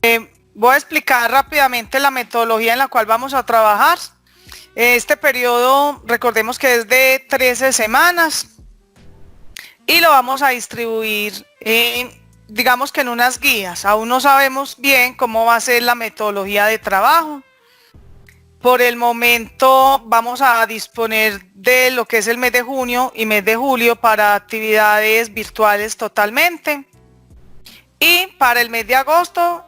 Voy a explicar rápidamente la metodología en la cual vamos a trabajar. Este periodo, recordemos que es de 13 semanas y lo vamos a distribuir, digamos que en unas guías. Aún no sabemos bien cómo va a ser la metodología de trabajo. Por el momento vamos a disponer de lo que es el mes de junio y mes de julio para actividades virtuales totalmente. Y para el mes de agosto,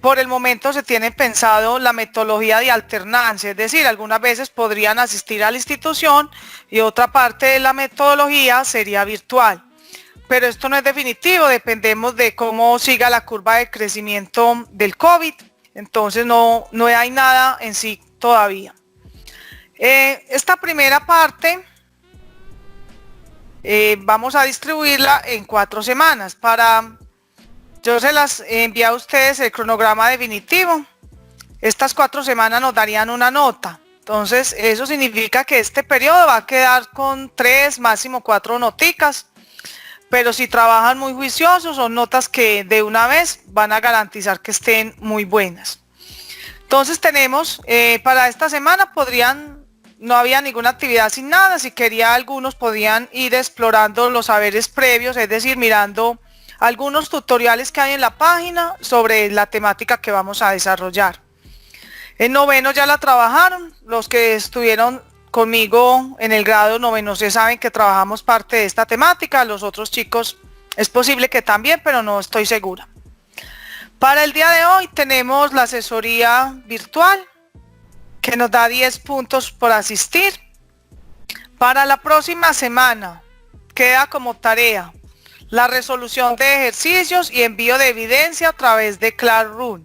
por el momento se tiene pensado la metodología de alternancia, es decir, algunas veces podrían asistir a la institución y otra parte de la metodología sería virtual. Pero esto no es definitivo, dependemos de cómo siga la curva de crecimiento del COVID, entonces no hay nada en sí todavía. Esta primera parte vamos a distribuirla en 4 semanas. Yo se las envié a ustedes el cronograma definitivo. Estas 4 semanas nos darían una nota. Entonces, eso significa que este periodo va a quedar con 3, máximo 4 noticas. Pero si trabajan muy juiciosos, son notas que de una vez van a garantizar que estén muy buenas. Entonces tenemos, para esta semana no había ninguna actividad sin nada. Si quería, algunos podían ir explorando los saberes previos, es decir, mirando algunos tutoriales que hay en la página sobre la temática que vamos a desarrollar. En noveno ya la trabajaron, los que estuvieron conmigo en el grado noveno se saben que trabajamos parte de esta temática, los otros chicos es posible que también, pero no estoy segura. Para el día de hoy tenemos la asesoría virtual que nos da 10 puntos por asistir. Para la próxima semana queda como tarea la resolución de ejercicios y envío de evidencia a través de Classroom.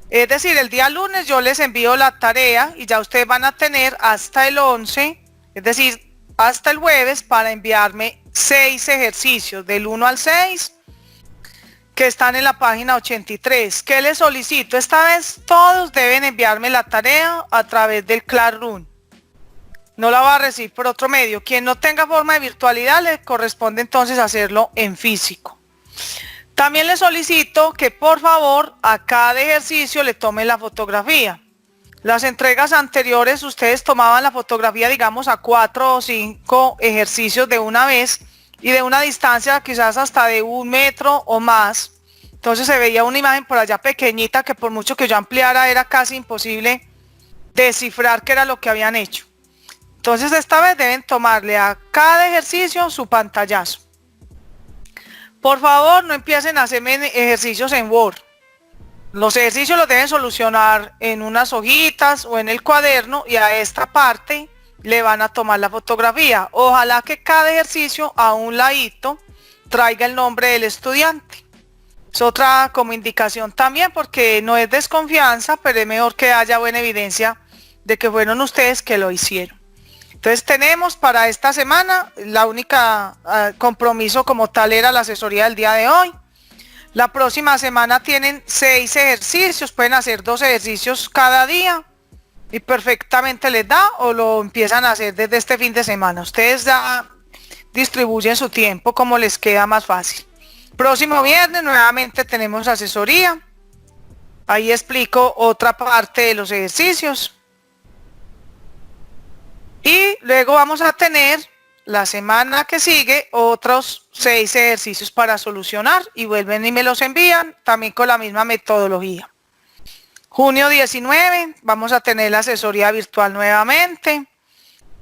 Es decir, el día lunes yo les envío la tarea y ya ustedes van a tener hasta el 11, es decir, hasta el jueves para enviarme 6 ejercicios del 1 al 6 que están en la página 83. ¿Qué les solicito? Esta vez todos deben enviarme la tarea a través del Classroom. No la va a recibir por otro medio. Quien no tenga forma de virtualidad le corresponde entonces hacerlo en físico. También les solicito que por favor a cada ejercicio le tomen la fotografía. Las entregas anteriores ustedes tomaban la fotografía, digamos, a 4 o 5 ejercicios de una vez y de una distancia quizás hasta de 1 metro o más. Entonces se veía una imagen por allá pequeñita que por mucho que yo ampliara era casi imposible descifrar qué era lo que habían hecho. Entonces esta vez deben tomarle a cada ejercicio su pantallazo. Por favor, no empiecen a hacerme ejercicios en Word. Los ejercicios los deben solucionar en unas hojitas o en el cuaderno y a esta parte le van a tomar la fotografía. Ojalá que cada ejercicio a un ladito traiga el nombre del estudiante. Es otra como indicación también porque no es desconfianza, pero es mejor que haya buena evidencia de que fueron ustedes que lo hicieron. Entonces tenemos para esta semana, la única compromiso como tal era la asesoría del día de hoy. La próxima semana tienen 6 ejercicios, pueden hacer 2 ejercicios cada día y perfectamente les da o lo empiezan a hacer desde este fin de semana. Ustedes ya distribuyen su tiempo como les queda más fácil. Próximo viernes nuevamente tenemos asesoría. Ahí explico otra parte de los ejercicios. Y luego vamos a tener la semana que sigue otros 6 ejercicios para solucionar y vuelven y me los envían también con la misma metodología. Junio 19 vamos a tener la asesoría virtual nuevamente.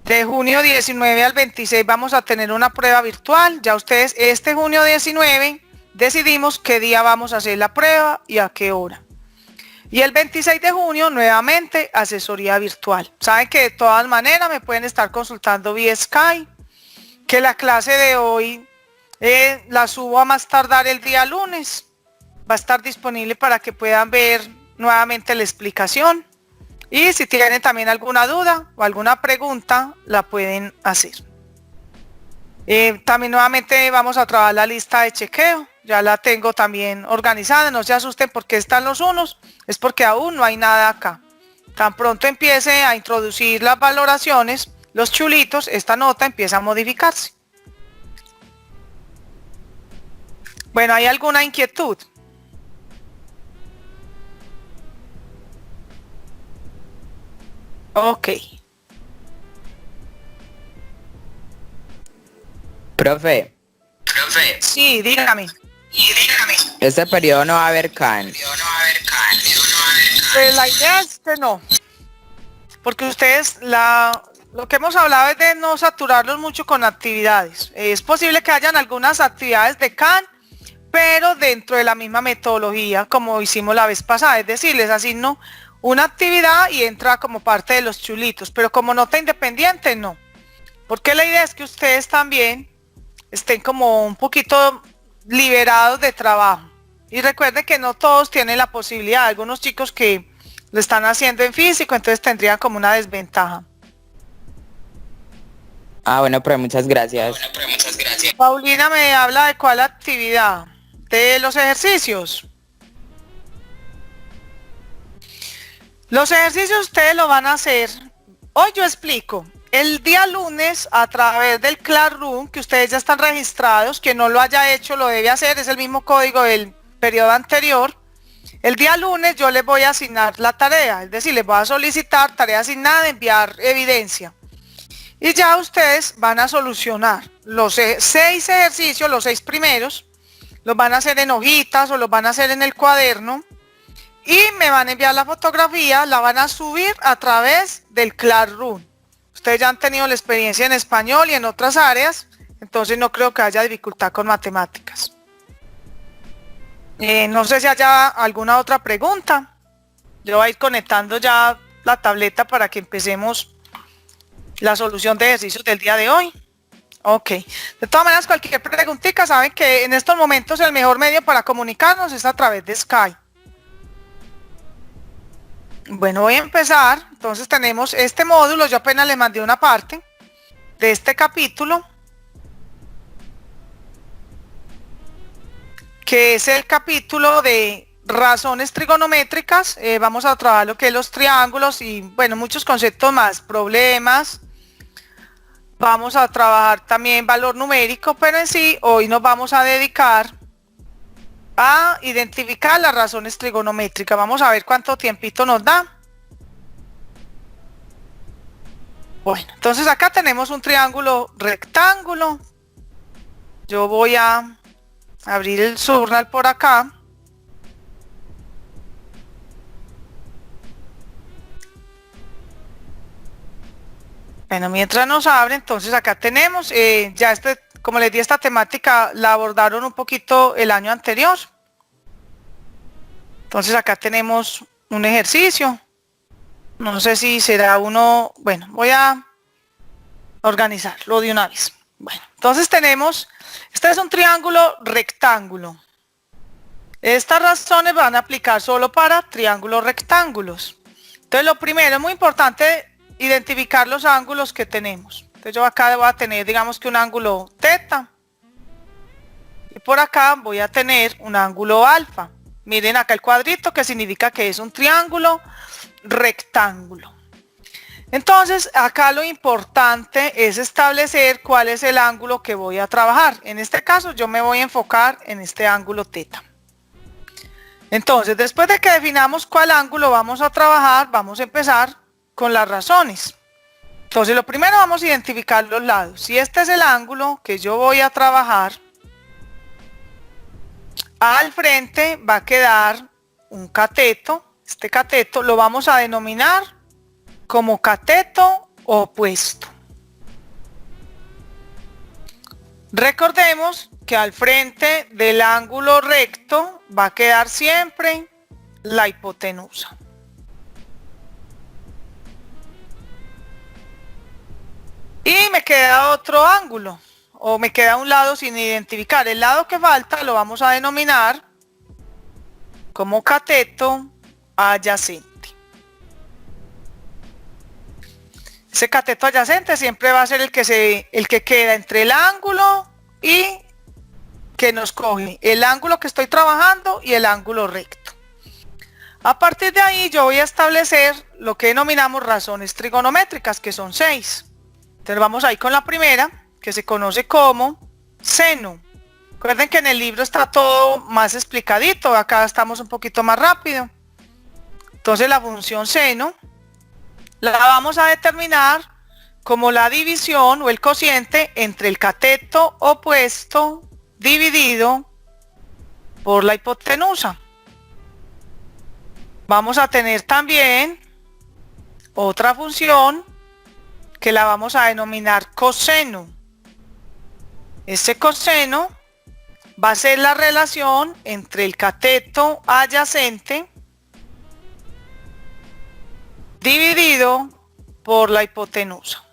De junio 19 al 26 vamos a tener una prueba virtual. Ya ustedes este junio 19 decidimos qué día vamos a hacer la prueba y a qué hora. Y el 26 de junio, nuevamente, asesoría virtual. Saben que de todas maneras me pueden estar consultando vía Skype, que la clase de hoy la subo a más tardar el día lunes. Va a estar disponible para que puedan ver nuevamente la explicación. Y si tienen también alguna duda o alguna pregunta, la pueden hacer. También nuevamente vamos a trabajar la lista de chequeo. Ya la tengo también organizada, no se asusten porque están los unos, es porque aún no hay nada acá. Tan pronto empiece a introducir las valoraciones, los chulitos, esta nota empieza a modificarse. Bueno, ¿hay alguna inquietud? Ok. Profe, Sí, dígame. este periodo no va a haber CAN. Pues la idea es que no. Porque lo que hemos hablado es de no saturarlos mucho con actividades. Es posible que hayan algunas actividades de CAN, pero dentro de la misma metodología como hicimos la vez pasada. Es decir, les asigno una actividad y entra como parte de los chulitos, pero como nota independiente, no. Porque la idea es que ustedes también estén como un poquito liberados de trabajo. Y recuerden que no todos tienen la posibilidad. Algunos chicos que lo están haciendo en físico, entonces tendrían como una desventaja. Ah, bueno, pero muchas gracias. Paulina me habla de cuál actividad. De los ejercicios. Los ejercicios ustedes lo van a hacer. Hoy yo explico. El día lunes a través del Classroom, que ustedes ya están registrados, quien no lo haya hecho lo debe hacer, es el mismo código del periodo anterior. El día lunes yo les voy a asignar la tarea, es decir, les voy a solicitar tarea asignada, enviar evidencia. Y ya ustedes van a solucionar los 6 ejercicios, los 6 primeros, los van a hacer en hojitas o los van a hacer en el cuaderno. Y me van a enviar la fotografía, la van a subir a través del Classroom. Ustedes ya han tenido la experiencia en español y en otras áreas, entonces no creo que haya dificultad con matemáticas. No sé si haya alguna otra pregunta. Yo voy a ir conectando ya la tableta para que empecemos la solución de ejercicios del día de hoy. Ok. De todas maneras, cualquier preguntita, saben que en estos momentos el mejor medio para comunicarnos es a través de Skype. Bueno, voy a empezar. Entonces tenemos este módulo, yo apenas le mandé una parte de este capítulo, que es el capítulo de razones trigonométricas. Vamos a trabajar lo que es los triángulos y bueno, muchos conceptos más, problemas. Vamos a trabajar también valor numérico, pero en sí hoy nos vamos a dedicar a identificar las razones trigonométricas. Vamos a ver cuánto tiempito nos da. Bueno, entonces acá tenemos un triángulo rectángulo. Yo voy a abrir el journal por acá. Bueno, mientras nos abre, entonces acá tenemos, ya como les di esta temática, la abordaron un poquito el año anterior. Entonces acá tenemos un ejercicio. No sé si será uno, bueno, voy a organizarlo de una vez. Bueno, entonces tenemos, este es un triángulo rectángulo. Estas razones van a aplicar solo para triángulos rectángulos. Entonces lo primero, es muy importante identificar los ángulos que tenemos. Entonces yo acá voy a tener, digamos que un ángulo teta. Y por acá voy a tener un ángulo alfa. Miren acá el cuadrito que significa que es un triángulo rectángulo. Entonces acá lo importante es establecer cuál es el ángulo que voy a trabajar. En este caso yo me voy a enfocar en este ángulo teta. Entonces después de que definamos cuál ángulo vamos a trabajar, vamos a empezar con las razones. Entonces lo primero vamos a identificar los lados. Si este es el ángulo que yo voy a trabajar, al frente va a quedar un cateto. Este cateto lo vamos a denominar como cateto opuesto. Recordemos que al frente del ángulo recto va a quedar siempre la hipotenusa. Y me queda otro ángulo, o me queda un lado sin identificar. El lado que falta lo vamos a denominar como cateto adyacente. Ese cateto adyacente siempre va a ser el que queda entre el ángulo y que nos coge el ángulo que estoy trabajando y el ángulo recto. A partir de ahí yo voy a establecer lo que denominamos razones trigonométricas, que son 6. Entonces vamos ahí con la primera, que se conoce como seno. Recuerden que en el libro está todo más explicadito, acá estamos un poquito más rápido. Entonces la función seno la vamos a determinar como la división o el cociente entre el cateto opuesto dividido por la hipotenusa. Vamos a tener también otra función que la vamos a denominar coseno. Este coseno va a ser la relación entre el cateto adyacente dividido por la hipotenusa.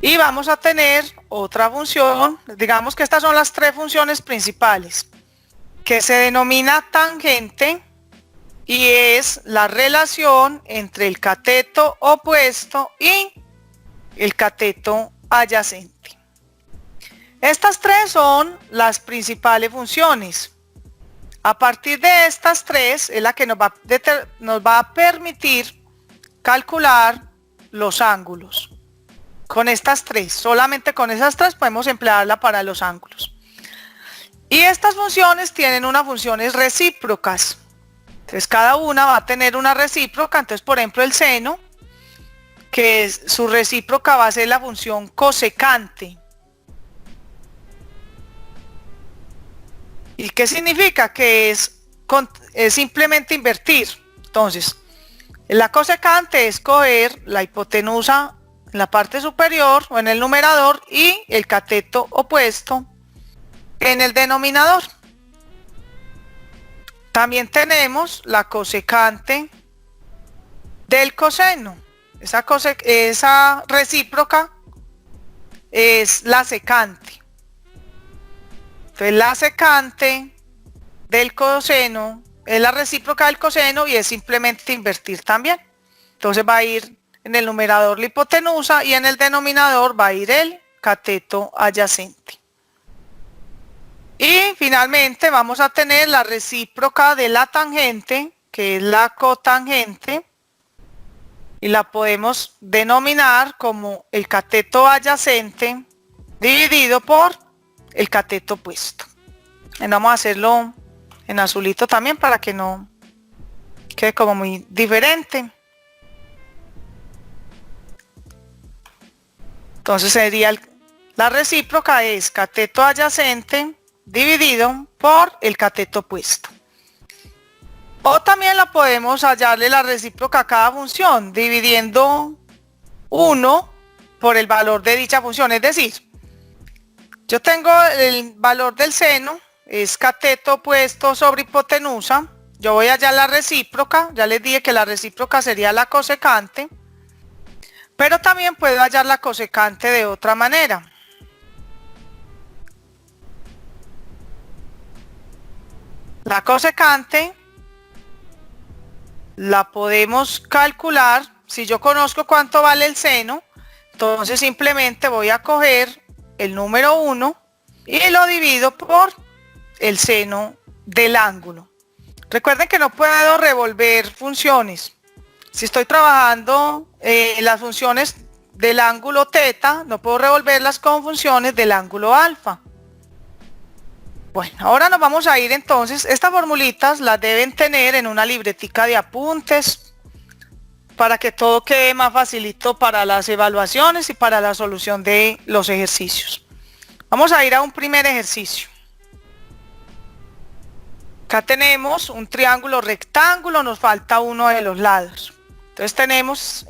Y vamos a tener otra función, digamos que estas son las tres funciones principales, que se denomina tangente y es la relación entre el cateto opuesto y el cateto adyacente. Estas tres son las principales funciones. A partir de estas tres es la que nos va a permitir calcular los ángulos. Con estas tres, solamente con esas tres podemos emplearla para los ángulos. Y estas funciones tienen unas funciones recíprocas. Entonces cada una va a tener una recíproca. Entonces, por ejemplo, el seno, que su recíproca va a ser la función cosecante. ¿Y qué significa? Que es simplemente invertir. Entonces, la cosecante es coger la hipotenusa en la parte superior o en el numerador y el cateto opuesto en el denominador. También tenemos la cosecante del coseno. Esa recíproca es la secante. Entonces la secante del coseno es la recíproca del coseno y es simplemente invertir también. Entonces va a ir en el numerador la hipotenusa y en el denominador va a ir el cateto adyacente. Y finalmente vamos a tener la recíproca de la tangente, que es la cotangente, y la podemos denominar como el cateto adyacente dividido por el cateto opuesto. Y vamos a hacerlo en azulito también para que no quede como muy diferente. Entonces sería la recíproca es cateto adyacente dividido por el cateto opuesto. O también la podemos hallarle la recíproca a cada función dividiendo 1 por el valor de dicha función. Es decir, yo tengo el valor del seno, es cateto opuesto sobre hipotenusa. Yo voy a hallar la recíproca, ya les dije que la recíproca sería la cosecante. Pero también puedo hallar la cosecante de otra manera. La cosecante la podemos calcular. Si yo conozco cuánto vale el seno, entonces simplemente voy a coger el número 1 y lo divido por el seno del ángulo. Recuerden que no puedo revolver funciones. Si estoy trabajando las funciones del ángulo teta, no puedo revolverlas con funciones del ángulo alfa. Bueno, ahora nos vamos a ir entonces. Estas formulitas las deben tener en una libretica de apuntes para que todo quede más facilito para las evaluaciones y para la solución de los ejercicios. Vamos a ir a un primer ejercicio. Acá tenemos un triángulo rectángulo, nos falta uno de los lados. Entonces tenemos,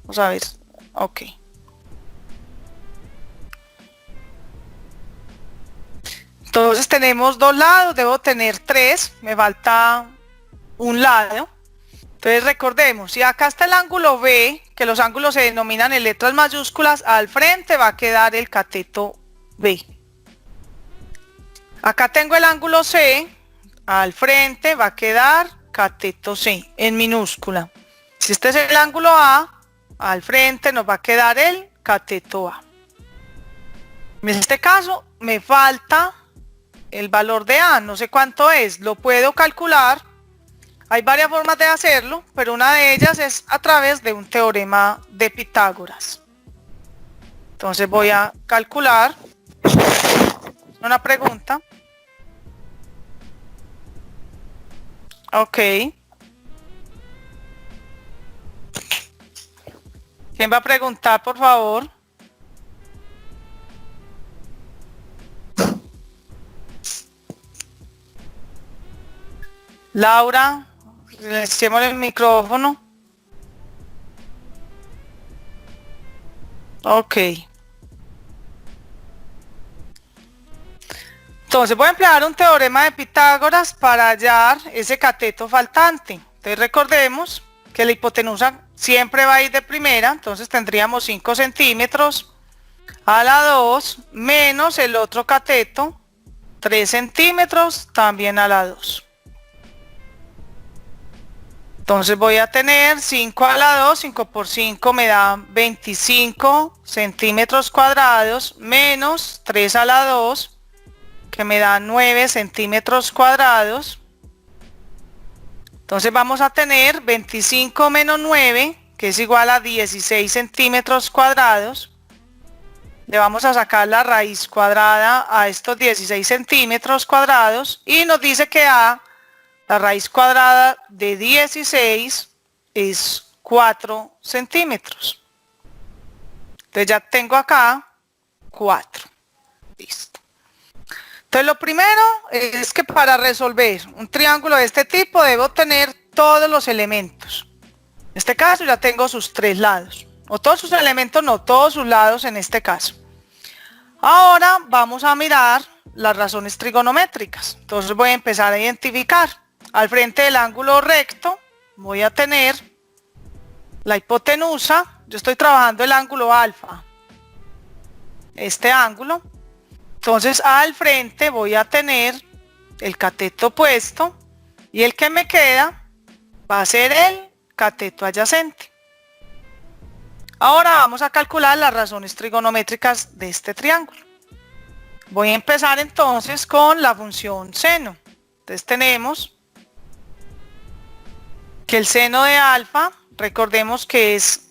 vamos a ver, ok. Entonces tenemos dos lados, debo tener tres, me falta un lado. Entonces recordemos, si acá está el ángulo B, que los ángulos se denominan en letras mayúsculas, al frente va a quedar el cateto B. Acá tengo el ángulo C, al frente va a quedar cateto C en minúscula. Si este es el ángulo A, al frente nos va a quedar el cateto A. En este caso me falta el valor de A, no sé cuánto es, lo puedo calcular. Hay varias formas de hacerlo, pero una de ellas es a través de un teorema de Pitágoras. Entonces voy a calcular una pregunta. Ok. ¿Quién va a preguntar, por favor? Laura, silenciemos el micrófono. Ok. Entonces voy a emplear un teorema de Pitágoras para hallar ese cateto faltante. Entonces recordemos que la hipotenusa siempre va a ir de primera, entonces tendríamos 5 centímetros a la 2 menos el otro cateto, 3 centímetros también a la 2. Entonces voy a tener 5 a la 2, 5 por 5 me da 25 centímetros cuadrados menos 3 a la 2, que me da 9 centímetros cuadrados. Entonces vamos a tener 25 menos 9, que es igual a 16 centímetros cuadrados. Le vamos a sacar la raíz cuadrada a estos 16 centímetros cuadrados y nos dice que la raíz cuadrada de 16 es 4 centímetros. Entonces ya tengo acá 4. Listo. Entonces lo primero es que para resolver un triángulo de este tipo debo tener todos los elementos. En este caso ya tengo sus 3 lados. O todos sus elementos, no, todos sus lados en este caso. Ahora vamos a mirar las razones trigonométricas. Entonces voy a empezar a identificar. Al frente del ángulo recto voy a tener la hipotenusa. Yo estoy trabajando el ángulo alfa. Este ángulo. Entonces al frente voy a tener el cateto opuesto y el que me queda va a ser el cateto adyacente. Ahora vamos a calcular las razones trigonométricas de este triángulo. Voy a empezar entonces con la función seno. Entonces tenemos que el seno de alfa, recordemos que es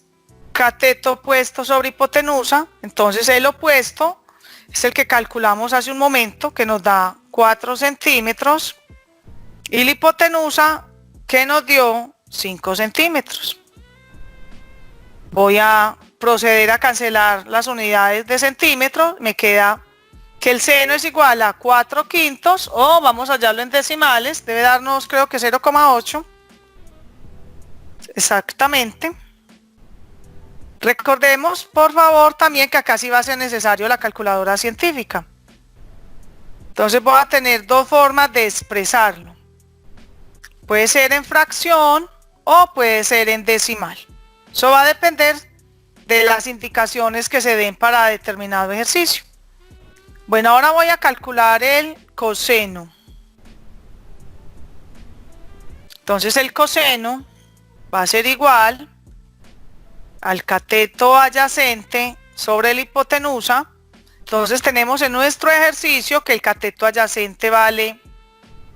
cateto opuesto sobre hipotenusa, entonces el opuesto es el que calculamos hace un momento, que nos da 4 centímetros, y la hipotenusa que nos dio 5 centímetros. Voy a proceder a cancelar las unidades de centímetros. Me queda que el seno es igual a 4 quintos, o vamos a hallarlo en decimales, debe darnos creo que 0,8. Exactamente. Recordemos, por favor, también que acá sí va a ser necesario la calculadora científica. Entonces voy a tener dos formas de expresarlo. Puede ser en fracción o puede ser en decimal. Eso va a depender de las indicaciones que se den para determinado ejercicio. Bueno, ahora voy a calcular el coseno. Entonces el coseno va a ser igual al cateto adyacente sobre la hipotenusa. Entonces tenemos en nuestro ejercicio que el cateto adyacente vale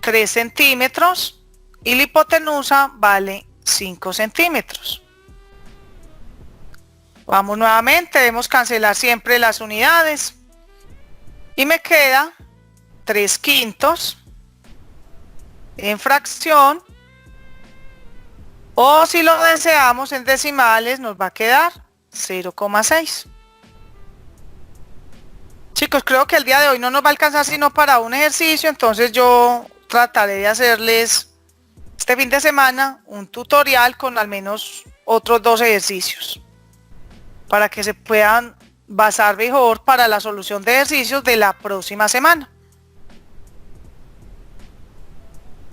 3 centímetros y la hipotenusa vale 5 centímetros. Vamos nuevamente, debemos cancelar siempre las unidades y me queda 3 quintos en fracción, o si lo deseamos en decimales nos va a quedar 0,6. Chicos, creo que el día de hoy no nos va a alcanzar sino para un ejercicio, entonces yo trataré de hacerles este fin de semana un tutorial con al menos otros 2 ejercicios para que se puedan basar mejor para la solución de ejercicios de la próxima semana.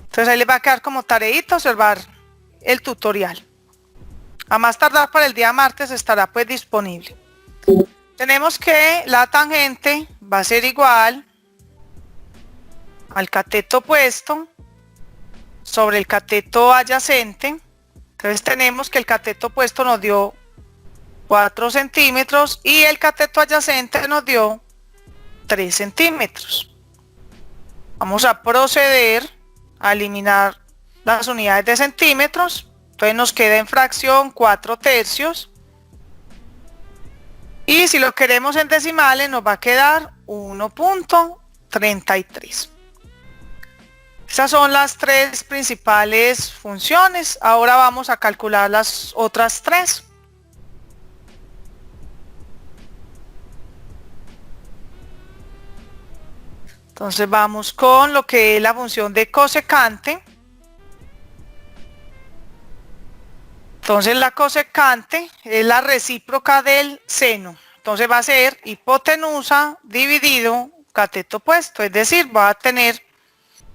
Entonces ahí les va a quedar como tareita observar el tutorial. A más tardar para el día martes estará pues disponible. Tenemos que la tangente va a ser igual al cateto opuesto sobre el cateto adyacente. Entonces tenemos que el cateto opuesto nos dio 4 centímetros y el cateto adyacente nos dio 3 centímetros. Vamos a proceder a eliminar las unidades de centímetros. Entonces nos queda en fracción 4 tercios. Y si lo queremos en decimales nos va a quedar 1.33. Esas son las 3 principales funciones. Ahora vamos a calcular las otras 3. Entonces vamos con lo que es la función de cosecante. Entonces la cosecante es la recíproca del seno. Entonces va a ser hipotenusa dividido cateto opuesto. Es decir, va a tener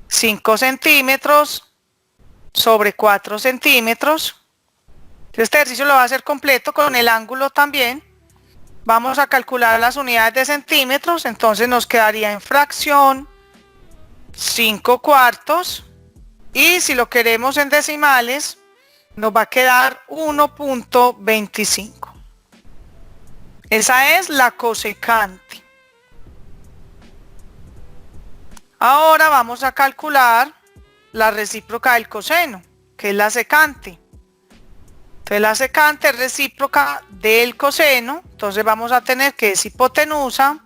5 centímetros sobre 4 centímetros. Este ejercicio lo va a hacer completo con el ángulo también. Vamos a calcular las unidades de centímetros. Entonces nos quedaría en fracción 5 cuartos. Y si lo queremos en decimales, nos va a quedar 1.25. Esa es la cosecante. Ahora vamos a calcular la recíproca del coseno, que es la secante. Entonces la secante es recíproca del coseno. Entonces vamos a tener que es hipotenusa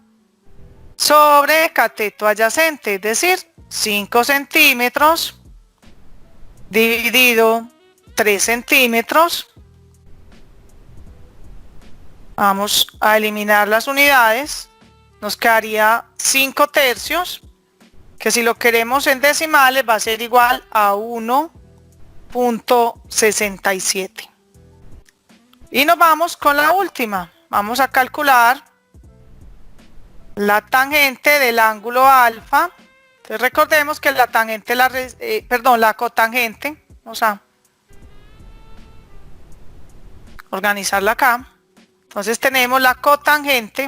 sobre cateto adyacente, es decir, 5 centímetros dividido 3 centímetros. Vamos a eliminar las unidades. Nos quedaría 5 tercios, que si lo queremos en decimales va a ser igual a 1.67. Y nos vamos con la última. Vamos a calcular la tangente del ángulo alfa. Entonces recordemos que la tangente, la cotangente, vamos a organizarla acá. Entonces tenemos la cotangente.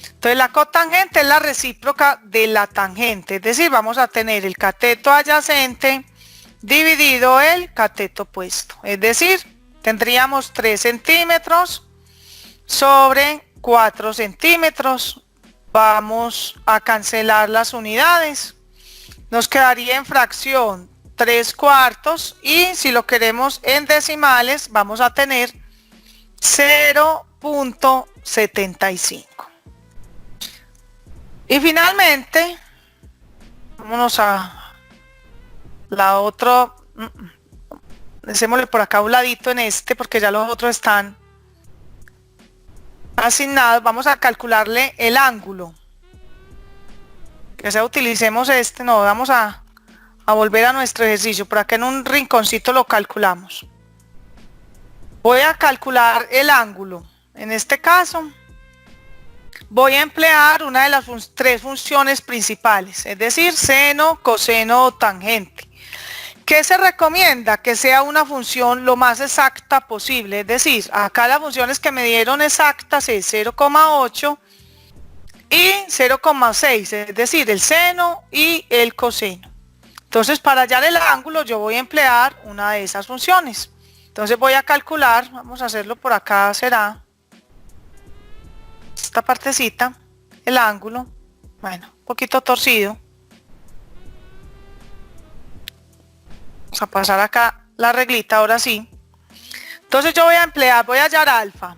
Entonces la cotangente es la recíproca de la tangente, es decir, vamos a tener el cateto adyacente dividido el cateto opuesto, es decir, tendríamos 3 centímetros sobre 4 centímetros. Vamos a cancelar las unidades. Nos quedaría en fracción 3 cuartos y si lo queremos en decimales vamos a tener 0.75. Y finalmente, vámonos a la otra. Hacémosle por acá un ladito en este porque ya los otros están asignados. Vamos a calcularle el ángulo. Que sea utilicemos este. No, vamos a volver a nuestro ejercicio. Por acá en un rinconcito lo calculamos. Voy a calcular el ángulo. En este caso voy a emplear una de las 3 funciones principales, es decir, seno, coseno o tangente. ¿Qué se recomienda? Que sea una función lo más exacta posible, es decir, acá las funciones que me dieron exactas es 0,8 y 0,6, es decir, el seno y el coseno. Entonces, para hallar el ángulo yo voy a emplear una de esas funciones. Entonces voy a calcular, vamos a hacerlo por acá, será esta partecita, el ángulo, bueno, un poquito torcido. Vamos a pasar acá la reglita, ahora sí. Entonces yo voy a hallar alfa.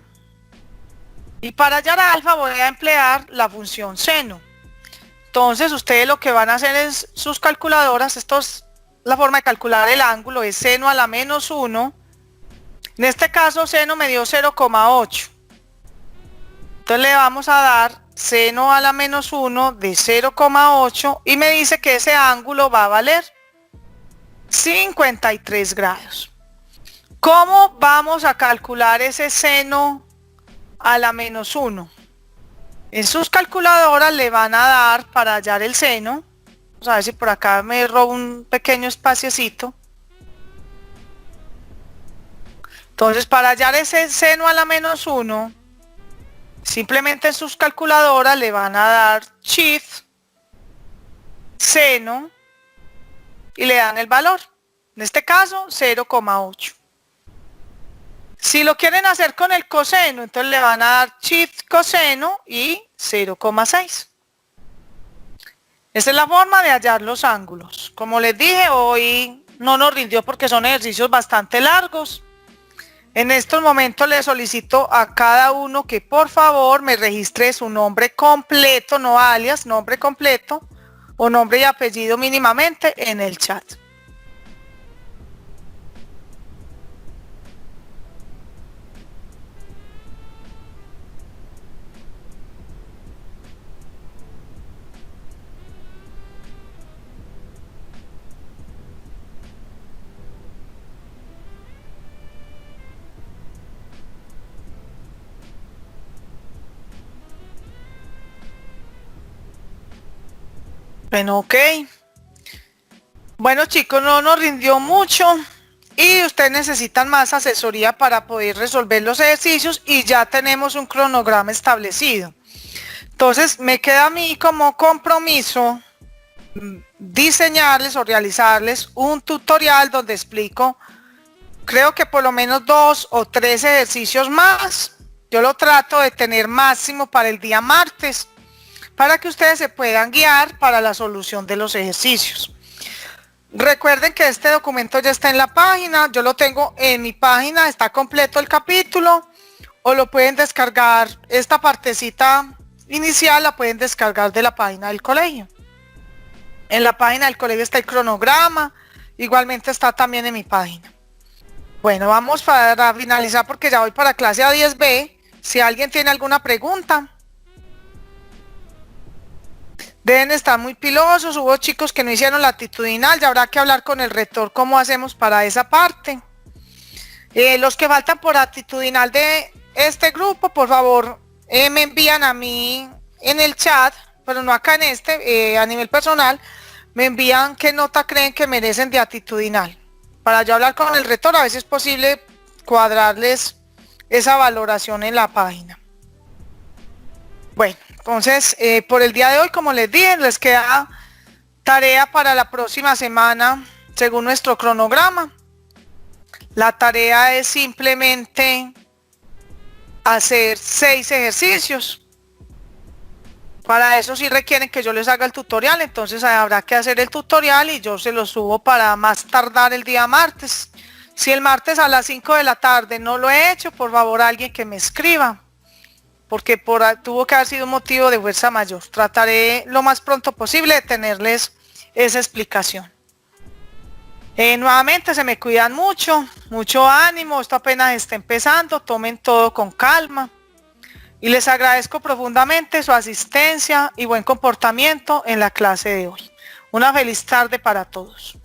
Y para hallar alfa voy a emplear la función seno. Entonces ustedes lo que van a hacer es sus calculadoras, esto es la forma de calcular el ángulo, es seno a la menos 1. En este caso seno me dio 0,8. Entonces le vamos a dar seno a la menos 1 de 0,8 y me dice que ese ángulo va a valer 53 grados. ¿Cómo vamos a calcular ese seno a la menos 1? En sus calculadoras le van a dar para hallar el seno. Vamos a ver si por acá me robo un pequeño espaciecito. Entonces para hallar ese seno a la menos 1, simplemente en sus calculadoras le van a dar shift, seno y le dan el valor. En este caso 0,8. Si lo quieren hacer con el coseno, entonces le van a dar shift coseno y 0,6. Esa es la forma de hallar los ángulos. Como les dije, hoy no nos rindió porque son ejercicios bastante largos. En estos momentos le solicito a cada uno que por favor me registre su nombre completo, no alias, nombre completo o nombre y apellido mínimamente en el chat. Bueno, ok. Bueno, chicos, no nos rindió mucho y ustedes necesitan más asesoría para poder resolver los ejercicios y ya tenemos un cronograma establecido. Entonces, me queda a mí como compromiso diseñarles o realizarles un tutorial donde explico, creo que por lo menos 2 o 3 ejercicios más. Yo lo trato de tener máximo para el día martes, para que ustedes se puedan guiar para la solución de los ejercicios. Recuerden que este documento ya está en la página, yo lo tengo en mi página, está completo el capítulo, o lo pueden descargar, esta partecita inicial la pueden descargar de la página del colegio. En la página del colegio está el cronograma, igualmente está también en mi página. Bueno, vamos para finalizar porque ya voy para clase A10B. Si alguien tiene alguna pregunta. Deben estar muy pilosos, hubo chicos que no hicieron la actitudinal, ya habrá que hablar con el rector cómo hacemos para esa parte. Los que faltan por actitudinal de este grupo, por favor, me envían a mí en el chat, pero no acá en este, a nivel personal, me envían qué nota creen que merecen de actitudinal, para yo hablar con el rector, a ver si es posible cuadrarles esa valoración en la página. Bueno, entonces, por el día de hoy, como les dije, les queda tarea para la próxima semana, según nuestro cronograma. La tarea es simplemente hacer 6 ejercicios. Para eso sí requieren que yo les haga el tutorial, entonces habrá que hacer el tutorial y yo se lo subo para más tardar el día martes. Si el martes a las 5 de la tarde no lo he hecho, por favor alguien que me escriba, porque tuvo que haber sido un motivo de fuerza mayor. Trataré lo más pronto posible de tenerles esa explicación. Nuevamente se me cuidan mucho, mucho ánimo, esto apenas está empezando, tomen todo con calma. Y les agradezco profundamente su asistencia y buen comportamiento en la clase de hoy. Una feliz tarde para todos.